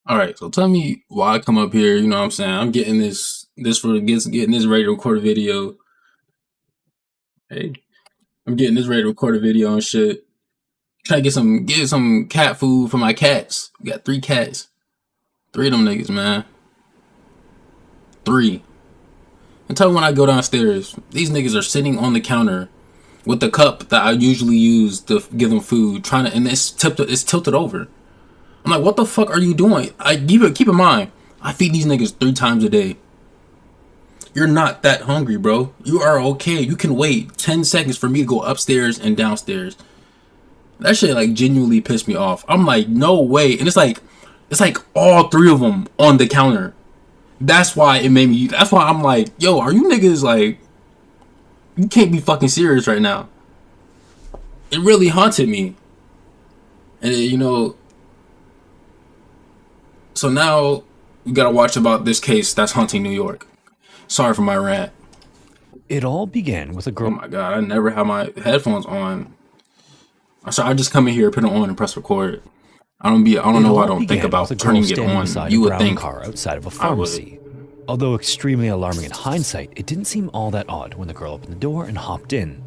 All right, so tell me why I come up here. You know what I'm saying? I'm getting this for getting this ready to record a video. Hey, I'm getting this ready to record a video and shit. Trying to get some cat food for my cats. We got 3 cats. 3 of them niggas, man. 3. And tell me when I go downstairs, these niggas are sitting on the counter with the cup that I usually use to give them food, trying to, and it's tilted over. I'm like, what the fuck are you doing? I keep in mind, I feed these niggas 3 times a day. You're not that hungry, bro. You are okay. You can wait 10 seconds for me to go upstairs and downstairs. That shit like genuinely pissed me off. I'm like, no way. And it's like all 3 of them on the counter. That's why I'm like, yo, are you niggas like, you can't be fucking serious right now. It really haunted me. And so now we gotta watch about this case that's haunting New York. Sorry for my rant. It all began with a Oh girl. my god, I never have my headphones on. So I just come in here, put it on, and press record. I don't know why I don't think about turning it on. You would think Car outside of a I would. pharmacy. Although extremely alarming in hindsight, it didn't seem all that odd when the girl opened the door and hopped in.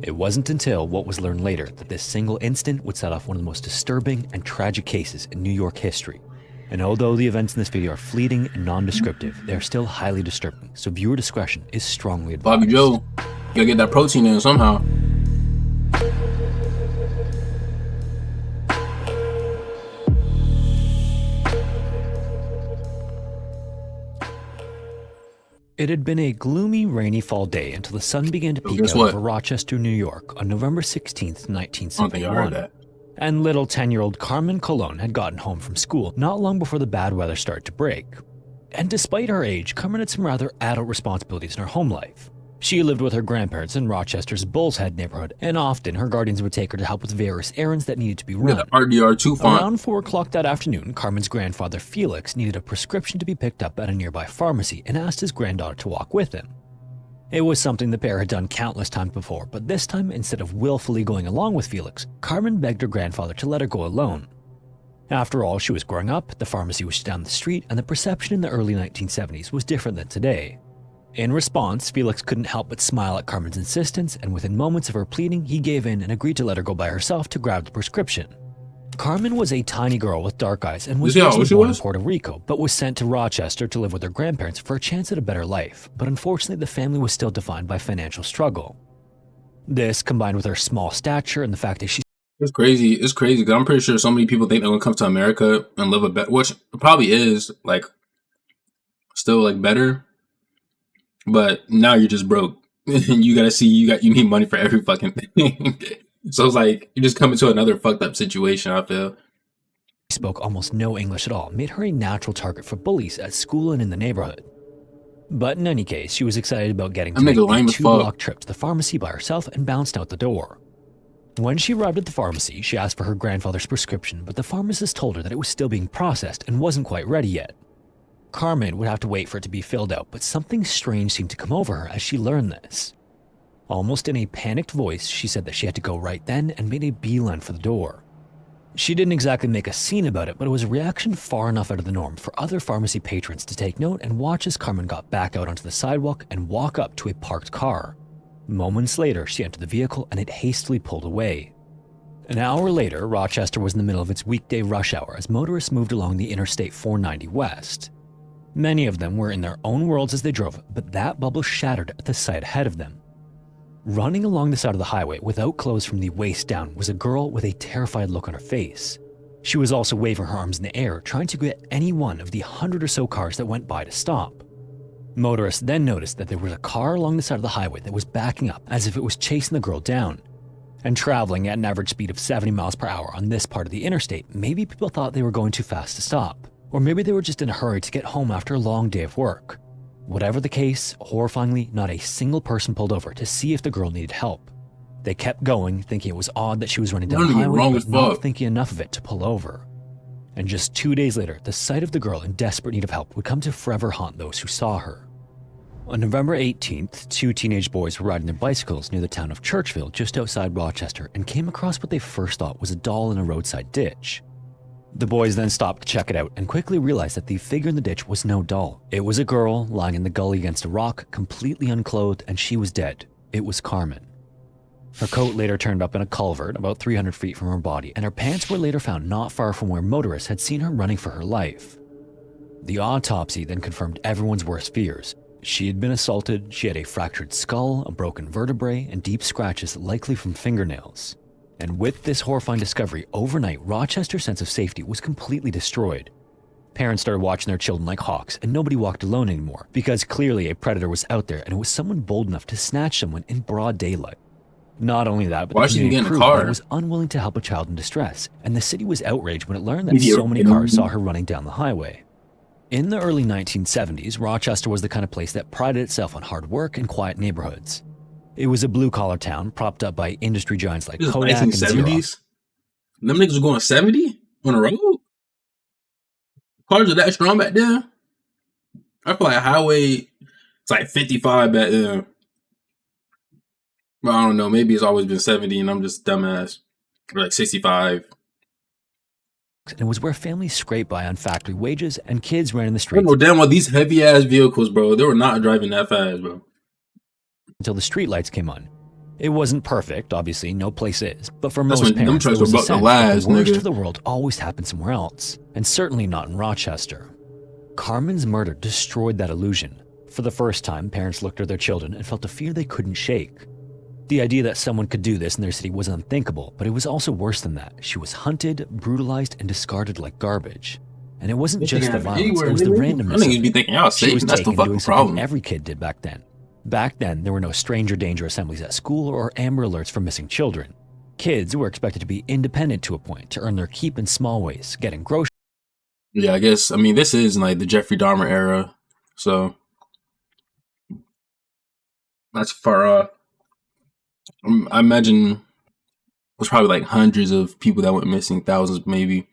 It wasn't until what was learned later that this single incident would set off one of the most disturbing and tragic cases in New York history. And although the events in this video are fleeting and non-descriptive, they are still highly disturbing, so viewer discretion is strongly advised. Bobby Joe, you gotta get that protein in somehow. It had been a gloomy, rainy fall day until the sun began to peek guess out what? over Rochester, New York on November 16th, I don't think I heard 1971. that. And little 10-year-old Carmen Colon had gotten home from school not long before the bad weather started to break. And despite her age, Carmen had some rather adult responsibilities in her home life. She lived with her grandparents in Rochester's Bull's Head neighborhood, and often her guardians would take her to help with various errands that needed to be We got run. the RDR2 font. Around 4 o'clock that afternoon, Carmen's grandfather Felix needed a prescription to be picked up at a nearby pharmacy and asked his granddaughter to walk with him. It was something the pair had done countless times before, but this time, instead of willfully going along with Felix, Carmen begged her grandfather to let her go alone. After all, she was growing up, the pharmacy was down the street, and the perception in the early 1970s was different than today. In response, Felix couldn't help but smile at Carmen's insistence, and within moments of her pleading, he gave in and agreed to let her go by herself to grab the prescription. Carmen was a tiny girl with dark eyes and was Is that how originally old she born in was? Puerto Rico, but was sent to Rochester to live with her grandparents for a chance at a better life. But unfortunately, the family was still defined by financial struggle. This, combined with her small stature and the fact that she It's crazy. It's crazy because I'm pretty sure so many people think they're gonna come to America and live a better, which probably is like still like better, but now you're just broke. And you gotta see you need money for every fucking thing. So it's like you just come into another fucked up situation. I feel. spoke almost no English at all, made her a natural target for bullies at school and in the neighborhood. But in any case, she was excited about getting to That make nigga the lame as 2-block trip to the pharmacy by herself and bounced out the door. When she arrived at the pharmacy, she asked for her grandfather's prescription, but the pharmacist told her that it was still being processed and wasn't quite ready yet. Carmen would have to wait for it to be filled out, but something strange seemed to come over her as she learned this. Almost in a panicked voice, she said that she had to go right then and made a beeline for the door. She didn't exactly make a scene about it, but it was a reaction far enough out of the norm for other pharmacy patrons to take note and watch as Carmen got back out onto the sidewalk and walk up to a parked car. Moments later, she entered the vehicle and it hastily pulled away. An hour later, Rochester was in the middle of its weekday rush hour as motorists moved along the Interstate 490 West. Many of them were in their own worlds as they drove, but that bubble shattered at the sight ahead of them. Running along the side of the highway without clothes from the waist down was a girl with a terrified look on her face. She was also waving her arms in the air, trying to get any one of the 100 or so cars that went by to stop. Motorists then noticed that there was a car along the side of the highway that was backing up as if it was chasing the girl down. And traveling at an average speed of 70 miles per hour on this part of the interstate, maybe people thought they were going too fast to stop. Or maybe they were just in a hurry to get home after a long day of work. Whatever the case, horrifyingly, not a single person pulled over to see if the girl needed help. They kept going, thinking it was odd that she was running down the Literally highway, wrong but as not fuck. thinking enough of it to pull over. And just 2 days later, the sight of the girl in desperate need of help would come to forever haunt those who saw her. On November 18th, 2 teenage boys were riding their bicycles near the town of Churchville just outside Rochester and came across what they first thought was a doll in a roadside ditch. The boys then stopped to check it out and quickly realized that the figure in the ditch was no doll. It was a girl lying in the gully against a rock, completely unclothed, and she was dead. It was Carmen. Her coat later turned up in a culvert about 300 feet from her body, and her pants were later found not far from where motorists had seen her running for her life. The autopsy then confirmed everyone's worst fears. She had been assaulted, she had a fractured skull, a broken vertebrae, and deep scratches likely from fingernails. And with this horrifying discovery, overnight, Rochester's sense of safety was completely destroyed. Parents started watching their children like hawks, and nobody walked alone anymore, because clearly a predator was out there and it was someone bold enough to snatch someone in broad daylight. Not only that, but the community proved that it was unwilling to help a child in distress, and the city was outraged when it learned that so many cars saw her running down the highway. In the early 1970s, Rochester was the kind of place that prided itself on hard work and quiet neighborhoods. It was a blue-collar town propped up by industry giants like Kodak and Xerox. Them niggas were going 70 on the road? Cars are that strong back then? I feel like highway, it's like 55 back then. But I don't know, maybe it's always been 70 and I'm just dumbass. Or like 65. And it was where families scraped by on factory wages and kids ran in the streets. Oh, damn, well, these heavy-ass vehicles, bro, they were not driving that fast, bro. Until the streetlights came on. It wasn't perfect, obviously, no place is, but for most parents, there was a sense that the worst of the world always happened somewhere else, and certainly not in Rochester. Carmen's murder destroyed that illusion. For the first time, parents looked at their children and felt a fear they couldn't shake. The idea that someone could do this in their city was unthinkable, but it was also worse than that. She was hunted, brutalized, and discarded like garbage. And it wasn't just the violence, it was the randomness. I think you'd be thinking, oh, Satan, that's the fucking problem. Every kid did back then. Back then, there were no stranger danger assemblies at school or Amber Alerts for missing children. Kids were expected to be independent to a point, to earn their keep in small ways, getting groceries. Yeah, I guess, I mean, this is like the Jeffrey Dahmer era, so that's far off. I imagine there's probably like hundreds of people that went missing, thousands maybe,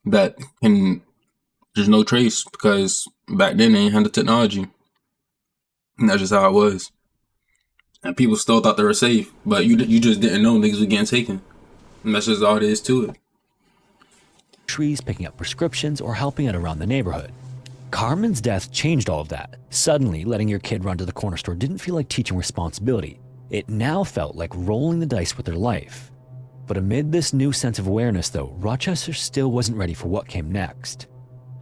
that there's no trace because back then they ain't had the technology. And that's just how it was. And people still thought they were safe, but you just didn't know niggas were getting taken. And that's just all it is to it. Trees, picking up prescriptions, or helping out around the neighborhood. Carmen's death changed all of that. Suddenly, letting your kid run to the corner store didn't feel like teaching responsibility. It now felt like rolling the dice with their life. But amid this new sense of awareness, though, Rochester still wasn't ready for what came next.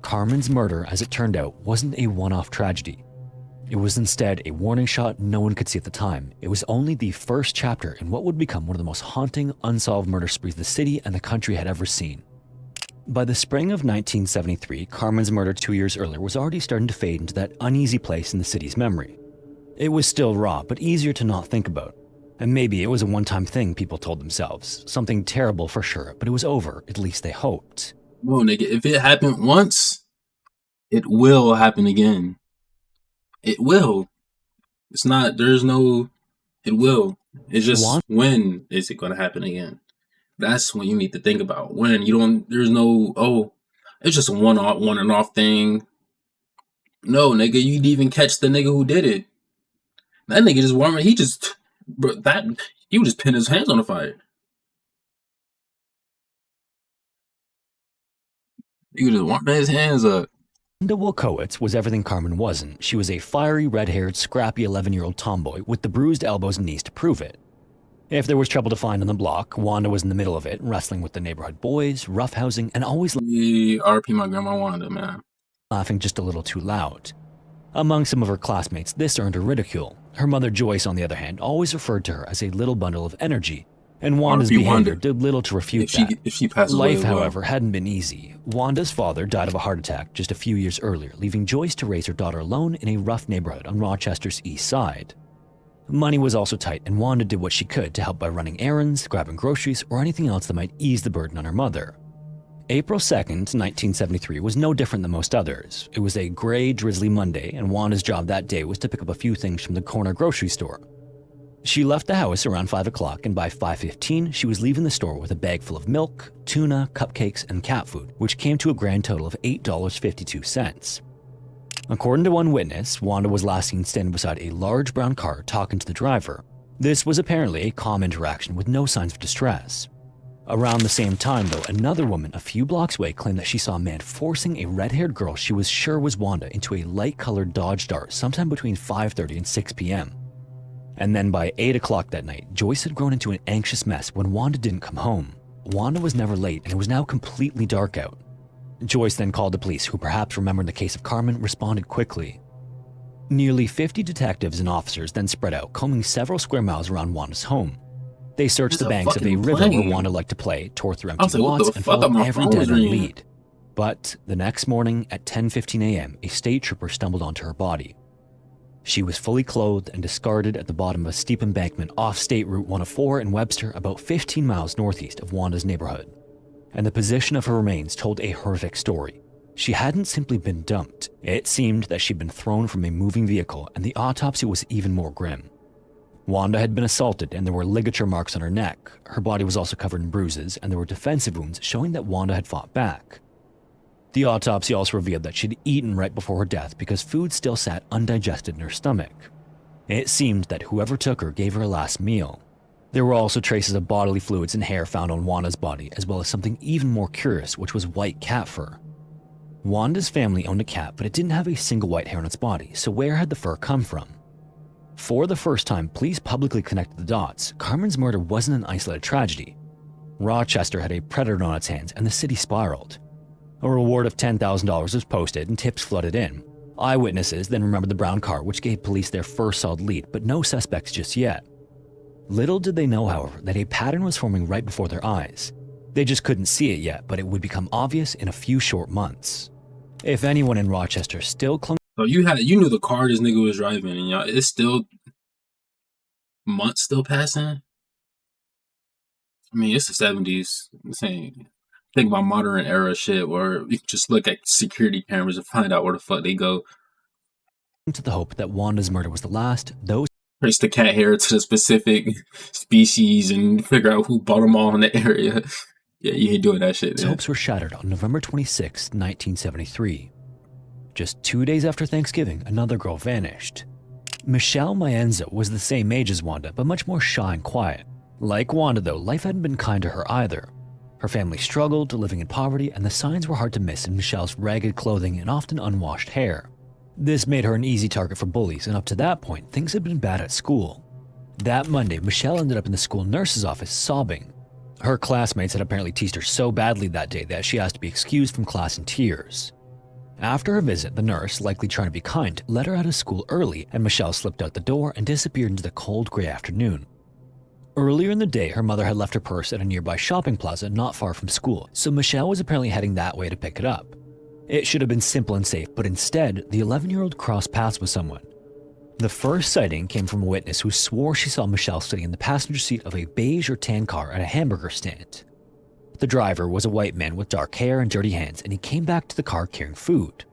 Carmen's murder, as it turned out, wasn't a one-off tragedy. It was instead a warning shot no one could see at the time. It was only the first chapter in what would become one of the most haunting, unsolved murder sprees the city and the country had ever seen. By the spring of 1973, Carmen's murder 2 years earlier was already starting to fade into that uneasy place in the city's memory. It was still raw, but easier to not think about. And maybe it was a one-time thing, people told themselves. Something terrible for sure, but it was over, at least they hoped. Well, nigga, if it happened once, it will happen again. It will. It's not, there's no, it will. It's just when is it going to happen again? That's when you need to think about. When you don't, there's no, oh, it's just a one and off thing. No, nigga, you'd even catch the nigga who did it. That nigga just warm. He just, bro, he would just pin his hands on the fire. He would just warm his hands up. Wanda Wilkowitz was everything Carmen wasn't. She was a fiery, red-haired, scrappy 11-year-old tomboy with the bruised elbows and knees to prove it. If there was trouble to find on the block, Wanda was in the middle of it, wrestling with the neighborhood boys, roughhousing, and always RP my grandma Wanda, man. Laughing just a little too loud. Among some of her classmates, this earned her ridicule. Her mother Joyce, on the other hand, always referred to her as a little bundle of energy, and Wanda's behavior did little to refute that. If she passes away, Life, however, hadn't been easy. Wanda's father died of a heart attack just a few years earlier, leaving Joyce to raise her daughter alone in a rough neighborhood on Rochester's east side. Money was also tight, and Wanda did what she could to help by running errands, grabbing groceries, or anything else that might ease the burden on her mother. April 2nd, 1973 was no different than most others. It was a gray, drizzly Monday, and Wanda's job that day was to pick up a few things from the corner grocery store. She left the house around 5 o'clock, and by 5:15, she was leaving the store with a bag full of milk, tuna, cupcakes, and cat food, which came to a grand total of $8.52. According to one witness, Wanda was last seen standing beside a large brown car talking to the driver. This was apparently a calm interaction with no signs of distress. Around the same time, though, another woman a few blocks away claimed that she saw a man forcing a red-haired girl she was sure was Wanda into a light-colored Dodge Dart sometime between 5:30 and 6 p.m. And then by 8 o'clock that night, Joyce had grown into an anxious mess when Wanda didn't come home. Wanda was never late, and it was now completely dark out. Joyce then called the police, who, perhaps remembering the case of Carmen, responded quickly. Nearly 50 detectives and officers then spread out, combing several square miles around Wanda's home. They searched the banks of a river where Wanda liked to play, tore through empty lots, and followed every dead-end lead. But the next morning at 10:15 a.m., a state trooper stumbled onto her body. She was fully clothed and discarded at the bottom of a steep embankment off State Route 104 in Webster, about 15 miles northeast of Wanda's neighborhood. And the position of her remains told a horrific story. She hadn't simply been dumped. It seemed that she'd been thrown from a moving vehicle, and the autopsy was even more grim. Wanda had been assaulted, and there were ligature marks on her neck. Her body was also covered in bruises, and there were defensive wounds showing that Wanda had fought back. The autopsy also revealed that she'd eaten right before her death because food still sat undigested in her stomach. It seemed that whoever took her gave her a last meal. There were also traces of bodily fluids and hair found on Wanda's body, as well as something even more curious, which was white cat fur. Wanda's family owned a cat, but it didn't have a single white hair on its body, so where had the fur come from? For the first time, police publicly connected the dots. Carmen's murder wasn't an isolated tragedy. Rochester had a predator on its hands, and the city spiraled. A reward of $10,000 was posted, and tips flooded in. Eyewitnesses then remembered the brown car, which gave police their first solid lead, but no suspects just yet. Little did they know, however, that a pattern was forming right before their eyes. They just couldn't see it yet, but it would become obvious in a few short months. If anyone in Rochester still clung. So you knew the car this nigga was driving, and y'all, it's still months still passing. I mean, it's the 70s. I'm saying, think about modern era shit, where you can just look at security cameras and find out where the fuck they go. To the hope that Wanda's murder was the last, those trace the cat hair to the specific species and figure out who bought them all in the area. Yeah, you ain't doing that shit. His hopes were shattered on November 26, 1973. Just 2 days after Thanksgiving, another girl vanished. Michelle Maenza was the same age as Wanda, but much more shy and quiet. Like Wanda, though, life hadn't been kind to her either. Her family struggled, living in poverty, and the signs were hard to miss in Michelle's ragged clothing and often unwashed hair. This made her an easy target for bullies, and up to that point, things had been bad at school. That Monday, Michelle ended up in the school nurse's office sobbing. Her classmates had apparently teased her so badly that day that she asked to be excused from class in tears. After her visit, the nurse, likely trying to be kind, let her out of school early, and Michelle slipped out the door and disappeared into the cold gray afternoon. Earlier in the day, her mother had left her purse at a nearby shopping plaza not far from school, so Michelle was apparently heading that way to pick it up. It should have been simple and safe, but instead, the 11-year-old crossed paths with someone. The first sighting came from a witness who swore she saw Michelle sitting in the passenger seat of a beige or tan car at a hamburger stand. The driver was a white man with dark hair and dirty hands, and he came back to the car carrying food.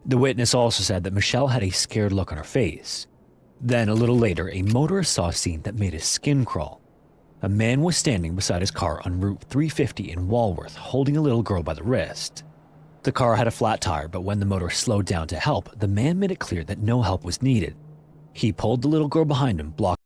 The witness also said that Michelle had a scared look on her face. Then, a little later, a motorist saw a scene that made his skin crawl. A man was standing beside his car on Route 350 in Walworth, holding a little girl by the wrist. The car had a flat tire, but when the motorist slowed down to help, the man made it clear that no help was needed. He pulled the little girl behind him, blocking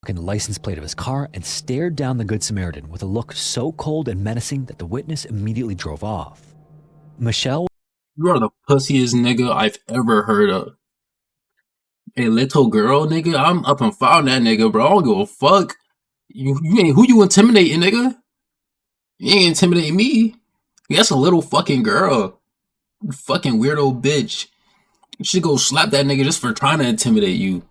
the license plate of his car, and stared down the Good Samaritan with a look so cold and menacing that the witness immediately drove off. Michelle. You are the pussiest nigga I've ever heard of. A little girl, nigga? I'm up and found that nigga, bro. I don't give a fuck. You ain't who you intimidating, nigga? You ain't intimidating me. That's a little fucking girl. You fucking weirdo bitch. You should go slap that nigga just for trying to intimidate you.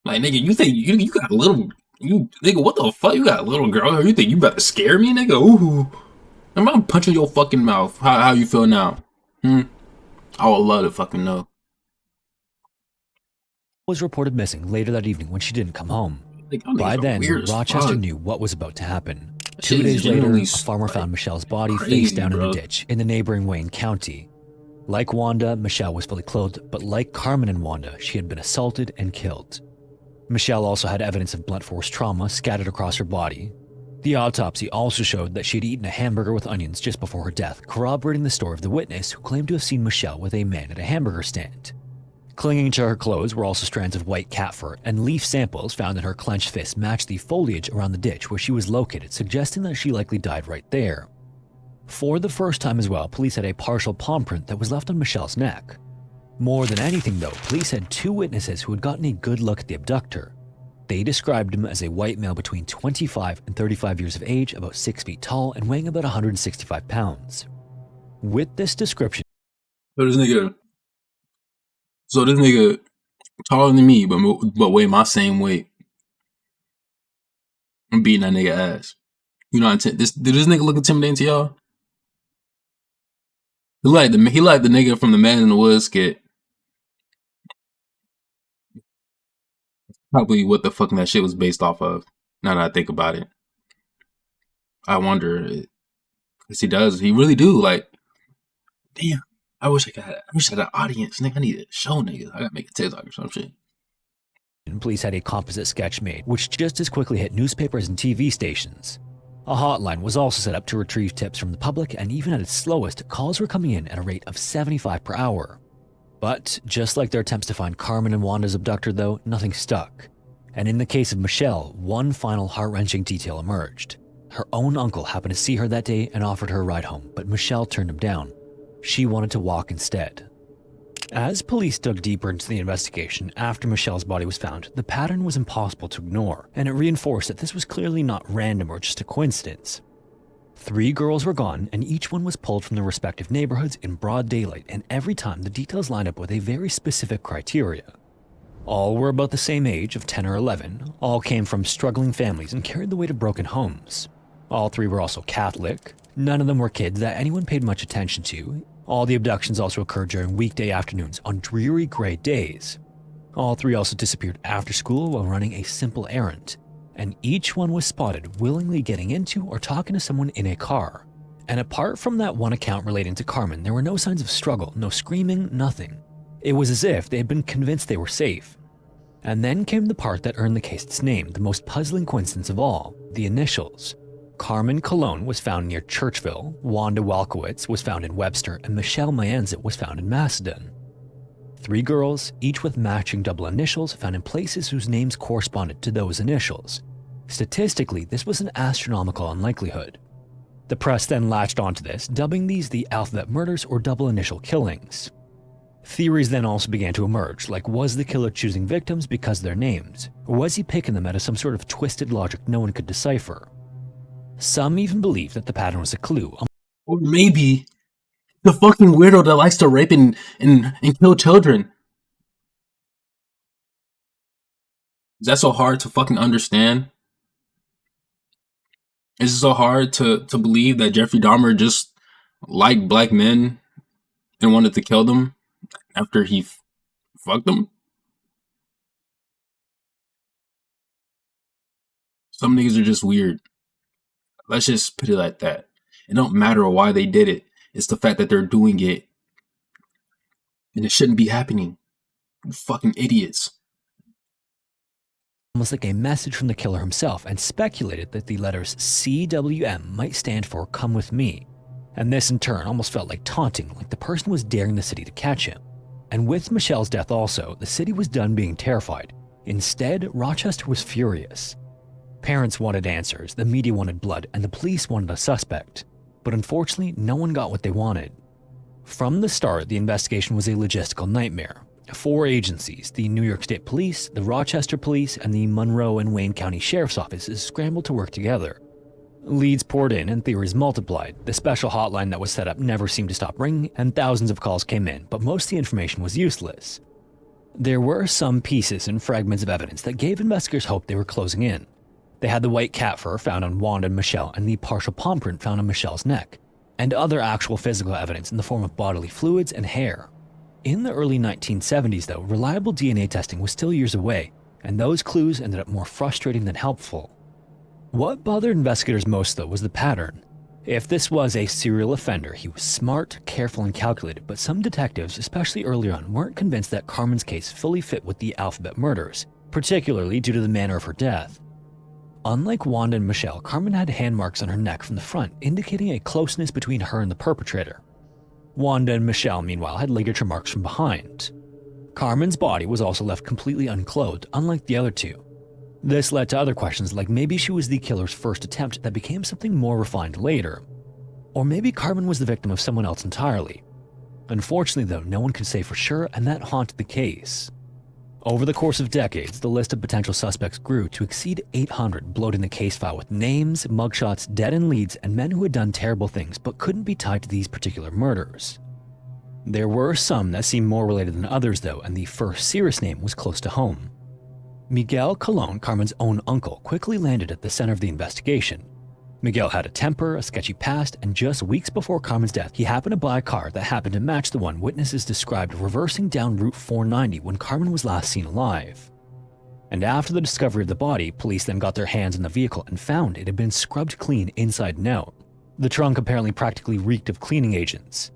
Like, nigga, you think you got a little... nigga, what the fuck? You got a little girl? You think you about to scare me, nigga? Ooh. I'm punching your fucking mouth. How you feel now? I would love to fucking know. Was reported missing later that evening when she didn't come home. By then, Rochester knew what was about to happen. 2 days later, a farmer found Michelle's body face down in a ditch in the neighboring Wayne County. Like Wanda, Michelle was fully clothed, but like Carmen and Wanda, she had been assaulted and killed. Michelle also had evidence of blunt force trauma scattered across her body. The autopsy also showed that she had eaten a hamburger with onions just before her death, corroborating the story of the witness who claimed to have seen Michelle with a man at a hamburger stand. Clinging to her clothes were also strands of white cat fur, and leaf samples found in her clenched fist matched the foliage around the ditch where she was located, suggesting that she likely died right there. For the first time as well, police had a partial palm print that was left on Michelle's neck. More than anything though, police had two witnesses who had gotten a good look at the abductor. They described him as a white male between 25 and 35 years of age, about 6 feet tall, and weighing about 165 pounds. With this description, So this nigga taller than me, but weigh my same weight. I'm beating that nigga ass. You know, did this nigga look intimidating to y'all? He like the nigga from the Man in the Woods skit. Probably what the fuck that shit was based off of. Now that I think about it, I wonder. Cause he does. He really do. Like, damn. I wish I had an audience, nigga. I need to show niggas. I gotta make a TikTok or some shit. Police had a composite sketch made, which just as quickly hit newspapers and TV stations. A hotline was also set up to retrieve tips from the public, and even at its slowest, calls were coming in at a rate of 75 per hour. But just like their attempts to find Carmen and Wanda's abductor though, nothing stuck. And in the case of Michelle, one final heart-wrenching detail emerged. Her own uncle happened to see her that day and offered her a ride home, but Michelle turned him down. She wanted to walk instead. As police dug deeper into the investigation after Michelle's body was found, the pattern was impossible to ignore, and it reinforced that this was clearly not random or just a coincidence. 3 girls were gone, and each one was pulled from their respective neighborhoods in broad daylight, and every time the details lined up with a very specific criteria. All were about the same age of 10 or 11, all came from struggling families and carried the weight of broken homes. All 3 were also Catholic. None of them were kids that anyone paid much attention to. All the abductions also occurred during weekday afternoons on dreary gray days. All 3 also disappeared after school while running a simple errand, and each one was spotted willingly getting into or talking to someone in a car. And apart from that one account relating to Carmen, there were no signs of struggle, no screaming, nothing. It was as if they had been convinced they were safe. And then came the part that earned the case its name, the most puzzling coincidence of all, the initials. Carmen Colon was found near Churchville, Wanda Walkowitz was found in Webster, and Michelle Mayanzit was found in Macedon. 3 girls, each with matching double initials, found in places whose names corresponded to those initials. Statistically, this was an astronomical unlikelihood. The press then latched onto this, dubbing these the alphabet murders or double initial killings. Theories then also began to emerge, like was the killer choosing victims because of their names, or was he picking them out of some sort of twisted logic no one could decipher? Some even believed that the pattern was a clue. Or maybe the fucking weirdo that likes to rape and kill children. Is that so hard to fucking understand? Is it so hard to believe that Jeffrey Dahmer just liked black men and wanted to kill them after he fucked them? Some niggas are just weird. Let's just put it like that. It don't matter why they did it. It's the fact that they're doing it. And it shouldn't be happening. You fucking idiots. Almost like a message from the killer himself, and speculated that the letters CWM might stand for Come With Me. And this in turn almost felt like taunting, like the person was daring the city to catch him. And with Michelle's death also, the city was done being terrified. Instead, Rochester was furious. Parents wanted answers, the media wanted blood, and the police wanted a suspect. But unfortunately, no one got what they wanted. From the start, the investigation was a logistical nightmare. 4 agencies, the New York State Police, the Rochester Police, and the Monroe and Wayne County Sheriff's Offices scrambled to work together. Leads poured in and theories multiplied. The special hotline that was set up never seemed to stop ringing, and thousands of calls came in, but most of the information was useless. There were some pieces and fragments of evidence that gave investigators hope they were closing in. They had the white cat fur found on Wanda and Michelle, and the partial palm print found on Michelle's neck, and other actual physical evidence in the form of bodily fluids and hair. In the early 1970s though, reliable DNA testing was still years away, and those clues ended up more frustrating than helpful. What bothered investigators most though was the pattern. If this was a serial offender, he was smart, careful, and calculated, but some detectives, especially early on, weren't convinced that Carmen's case fully fit with the alphabet murders, particularly due to the manner of her death. Unlike Wanda and Michelle, Carmen had hand marks on her neck from the front, indicating a closeness between her and the perpetrator. Wanda and Michelle, meanwhile, had ligature marks from behind. Carmen's body was also left completely unclothed, unlike the other two. This led to other questions like maybe she was the killer's first attempt that became something more refined later. Or maybe Carmen was the victim of someone else entirely. Unfortunately though, no one could say for sure, and that haunted the case. Over the course of decades, the list of potential suspects grew to exceed 800, bloating the case file with names, mugshots, dead-end leads, and men who had done terrible things but couldn't be tied to these particular murders. There were some that seemed more related than others though, and the first serious name was close to home. Miguel Colon, Carmen's own uncle, quickly landed at the center of the investigation. Miguel had a temper, a sketchy past, and just weeks before Carmen's death, he happened to buy a car that happened to match the one witnesses described reversing down Route 490 when Carmen was last seen alive. And after the discovery of the body, police then got their hands on the vehicle and found it had been scrubbed clean inside and out. The trunk apparently practically reeked of cleaning agents.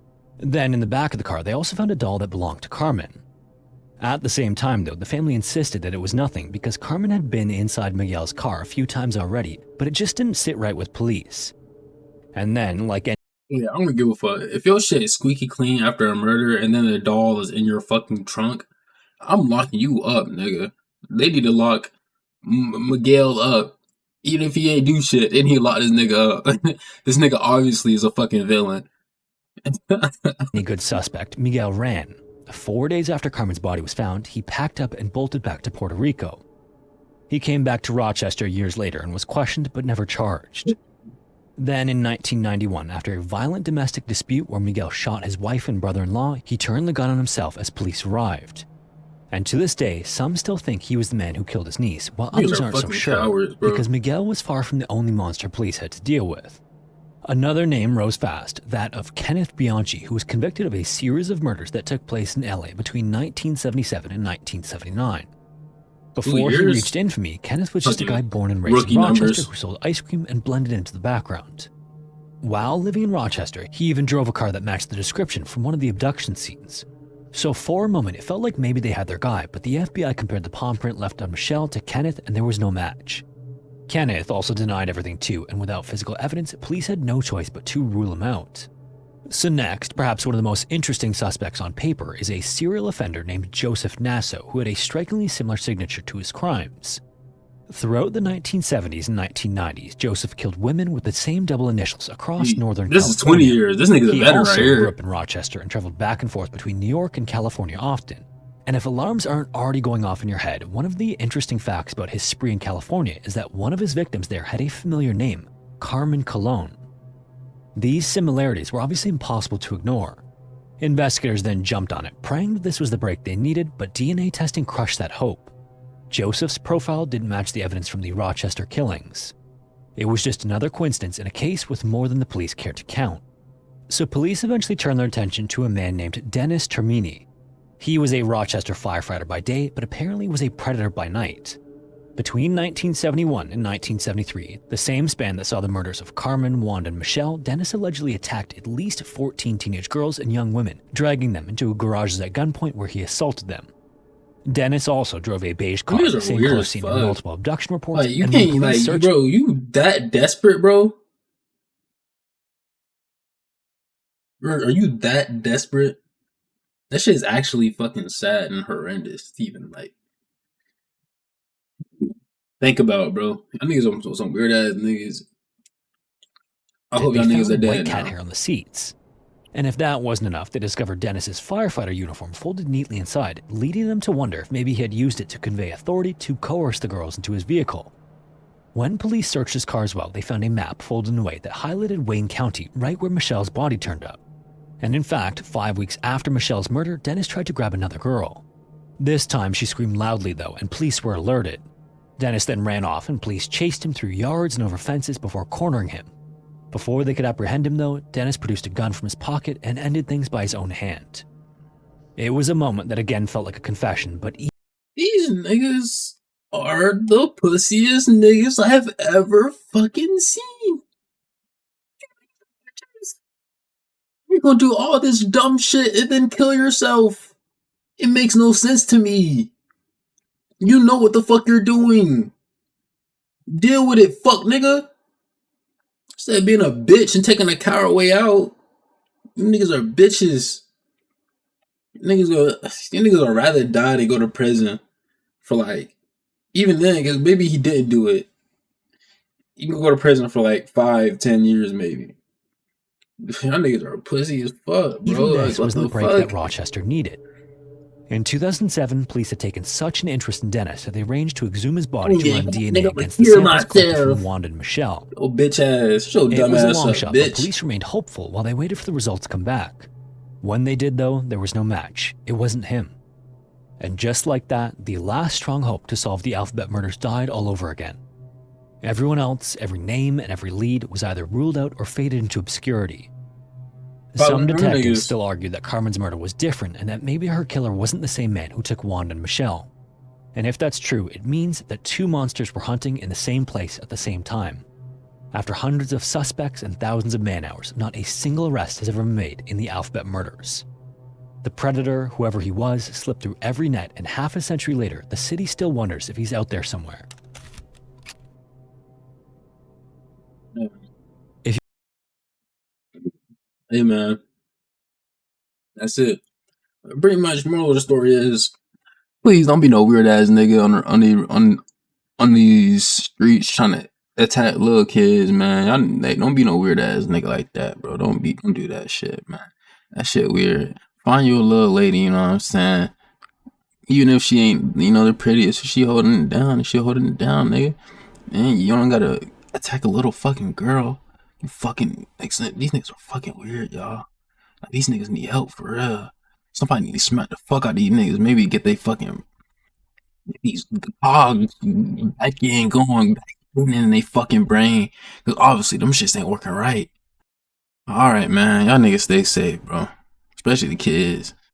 Then in the back of the car, they also found a doll that belonged to Carmen. At the same time though, the family insisted that it was nothing because Carmen had been inside Miguel's car a few times already, but it just didn't sit right with police. And then, like any— Yeah, I don't give a fuck. If your shit is squeaky clean after a murder and then the doll is in your fucking trunk, I'm locking you up, nigga. They need to lock Miguel up. Even if he ain't do shit, and he locked this nigga up. This nigga obviously is a fucking villain. any good suspect, Miguel ran. 4 days after Carmen's body was found, he packed up and bolted back to Puerto Rico. He came back to Rochester years later and was questioned but never charged. Then in 1991, after a violent domestic dispute where Miguel shot his wife and brother-in-law, he turned the gun on himself as police arrived. And to this day, some still think he was the man who killed his niece, while others aren't so sure, cowards, because Miguel was far from the only monster police had to deal with. Another name rose fast, that of Kenneth Bianchi, who was convicted of a series of murders that took place in LA between 1977 and 1979. Before he reached infamy, Kenneth was just a guy born and raised in Rochester who sold ice cream and blended into the background. While living in Rochester, he even drove a car that matched the description from one of the abduction scenes. So for a moment, it felt like maybe they had their guy, but the FBI compared the palm print left on Michelle to Kenneth and there was no match. Kenneth also denied everything too, and without physical evidence, police had no choice but to rule him out. So next, perhaps one of the most interesting suspects on paper is a serial offender named Joseph Nasso, who had a strikingly similar signature to his crimes. Throughout the 1970s and 1990s, Joseph killed women with the same double initials across northern California. This is 20 years. This nigga's a veteran right here. He also grew up in Rochester and traveled back and forth between New York and California often. And if alarms aren't already going off in your head, one of the interesting facts about his spree in California is that one of his victims there had a familiar name, Carmen Colon. These similarities were obviously impossible to ignore. Investigators then jumped on it, praying that this was the break they needed, but DNA testing crushed that hope. Joseph's profile didn't match the evidence from the Rochester killings. It was just another coincidence in a case with more than the police cared to count. So police eventually turned their attention to a man named Dennis Termini. He was a Rochester firefighter by day, but apparently was a predator by night. Between 1971 and 1973, the same span that saw the murders of Carmen, Wanda, and Michelle, Dennis allegedly attacked at least 14 teenage girls and young women, dragging them into garages at gunpoint where he assaulted them. Dennis also drove a beige car, the same color seen in multiple abduction reports. Like, you can't, like, bro, you that desperate, bro? Are you that desperate? That shit is actually fucking sad and horrendous, even, like. Think about it, bro. I niggas some weird ass niggas. I hope y'all niggas are dead white cat hair on the seats. And if that wasn't enough, they discovered Dennis's firefighter uniform folded neatly inside, leading them to wonder if maybe he had used it to convey authority to coerce the girls into his vehicle. When police searched his car as well, they found a map folded away that highlighted Wayne County, right where Michelle's body turned up. And in fact, 5 weeks after Michelle's murder, Dennis tried to grab another girl. This time she screamed loudly though, and police were alerted. Dennis then ran off and police chased him through yards and over fences before cornering him. Before they could apprehend him though, Dennis produced a gun from his pocket and ended things by his own hand. It was a moment that again felt like a confession, but these niggas are the pussiest niggas I have ever fucking seen. You're gonna do all this dumb shit and then kill yourself. It makes no sense to me. You know what the fuck you're doing. Deal with it, fuck nigga. Instead of being a bitch and taking a coward way out, you niggas are bitches. niggas would rather die than go to prison for like, even then, because maybe he didn't do it. You can go to prison for like 5-10 years, maybe. Y'all niggas are pussy as fuck, bro. Even Like, this what wasn't the the break fuck? that Rochester needed. In 2007, police had taken such an interest in Dennis that they arranged to exhume his body to run DNA against the samples collected from Wanda and Michelle. Oh, bitch ass. Show It dumb was a ass long up, shot, but bitch. police remained hopeful while they waited for the results to come back. When they did, though, there was no match. It wasn't him. And just like that, the last strong hope to solve the Alphabet murders died all over again. Everyone else, every name, and every lead was either ruled out or faded into obscurity. Some detectives still argued that Carmen's murder was different and that maybe her killer wasn't the same man who took Wanda and Michelle. And if that's true, it means that two monsters were hunting in the same place at the same time. After hundreds of suspects and thousands of man-hours, not a single arrest has ever been made in the Alphabet murders. The predator, whoever he was, slipped through every net, and half a century later, the city still wonders if he's out there somewhere. Hey, man. That's it. Pretty much, moral of the story is, please don't be no weird ass nigga on these streets trying to attack little kids, man. Y'all, don't be no weird ass nigga like that, bro. Don't do that shit, man. That shit weird. Find you a little lady, you know what I'm saying? Even if she ain't, the prettiest, if she holding it down, nigga. And you don't gotta attack a little fucking girl. You fucking, these niggas are fucking weird, y'all. Like, these niggas need help for real. Somebody need to smack the fuck out of these niggas. Maybe get these cogs back in they fucking brain. Cause obviously them shits ain't working right. Alright, man. Y'all niggas stay safe, bro. Especially the kids.